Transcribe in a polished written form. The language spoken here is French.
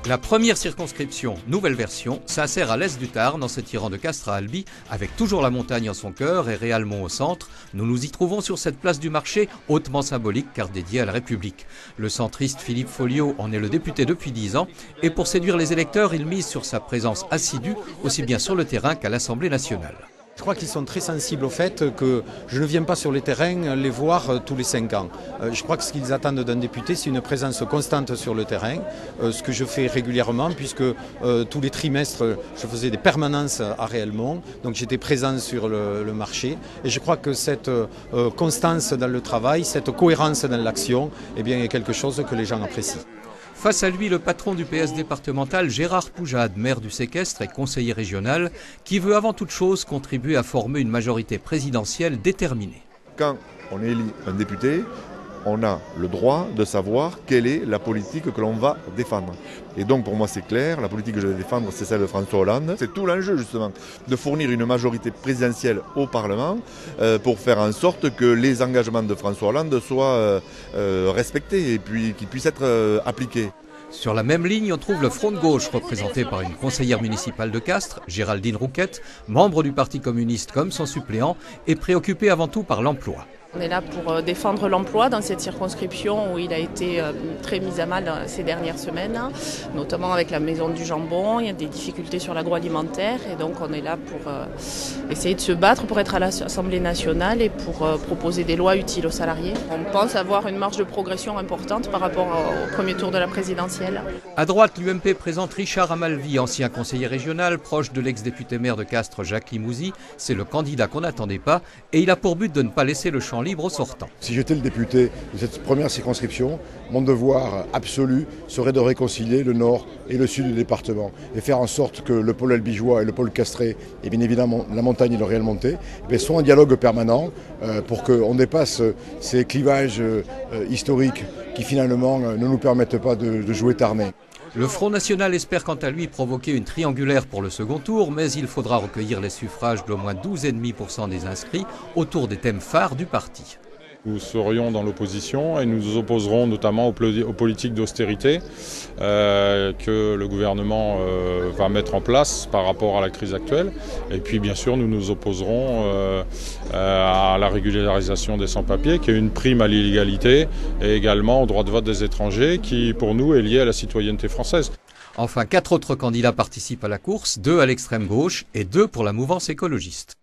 La première circonscription, nouvelle version, s'insère à l'est du Tarn en s'étirant de Castres à Albi, avec toujours la montagne en son cœur et Réalmont au centre. Nous nous y trouvons sur cette place du marché, hautement symbolique car dédiée à la République. Le centriste Philippe Folliot en est le député depuis 10 ans et pour séduire les électeurs, il mise sur sa présence assidue, aussi bien sur le terrain qu'à l'Assemblée nationale. Je crois qu'ils sont très sensibles au fait que je ne viens pas sur les terrains les voir tous les 5 ans. Je crois que ce qu'ils attendent d'un député, c'est une présence constante sur le terrain, ce que je fais régulièrement puisque tous les trimestres, je faisais des permanences à Réalmont, donc j'étais présent sur le marché. Et je crois que cette constance dans le travail, cette cohérence dans l'action, eh bien, est quelque chose que les gens apprécient. Face à lui, le patron du PS départemental, Gérard Poujade, maire du Séquestre et conseiller régional, qui veut avant toute chose contribuer à former une majorité présidentielle déterminée. Quand on élit un député, on a le droit de savoir quelle est la politique que l'on va défendre. Et donc pour moi c'est clair, la politique que je vais défendre c'est celle de François Hollande. C'est tout l'enjeu justement, de fournir une majorité présidentielle au Parlement pour faire en sorte que les engagements de François Hollande soient respectés et puis qu'ils puissent être appliqués. Sur la même ligne, on trouve le Front de gauche représenté par une conseillère municipale de Castres, Géraldine Rouquette, membre du Parti communiste comme son suppléant, et préoccupée avant tout par l'emploi. On est là pour défendre l'emploi dans cette circonscription où il a été très mis à mal ces dernières semaines, notamment avec la maison du jambon. Il y a des difficultés sur l'agroalimentaire et donc on est là pour essayer de se battre pour être à l'Assemblée nationale et pour proposer des lois utiles aux salariés. On pense avoir une marge de progression importante par rapport au premier tour de la présidentielle. À droite, l'UMP présente Richard Amalvi, ancien conseiller régional, proche de l'ex-député maire de Castres Jacques Limouzy. C'est le candidat qu'on n'attendait pas et il a pour but de ne pas laisser le champ libre au sortant. Si j'étais le député de cette première circonscription, mon devoir absolu serait de réconcilier le nord et le sud du département et faire en sorte que le pôle albigeois et le pôle castré et bien évidemment la montagne et le Réalmontais soient en dialogue permanent pour qu'on dépasse ces clivages historiques qui finalement ne nous permettent pas de jouer Tarnais. Le Front National espère quant à lui provoquer une triangulaire pour le second tour, mais il faudra recueillir les suffrages d'au moins 12,5% des inscrits autour des thèmes phares du parti. Nous serions dans l'opposition et nous nous opposerons notamment aux politiques d'austérité que le gouvernement va mettre en place par rapport à la crise actuelle. Et puis bien sûr nous nous opposerons à la régularisation des sans-papiers qui est une prime à l'illégalité et également au droit de vote des étrangers qui pour nous est lié à la citoyenneté française. Enfin, 4 autres candidats participent à la course, 2 à l'extrême gauche et 2 pour la mouvance écologiste.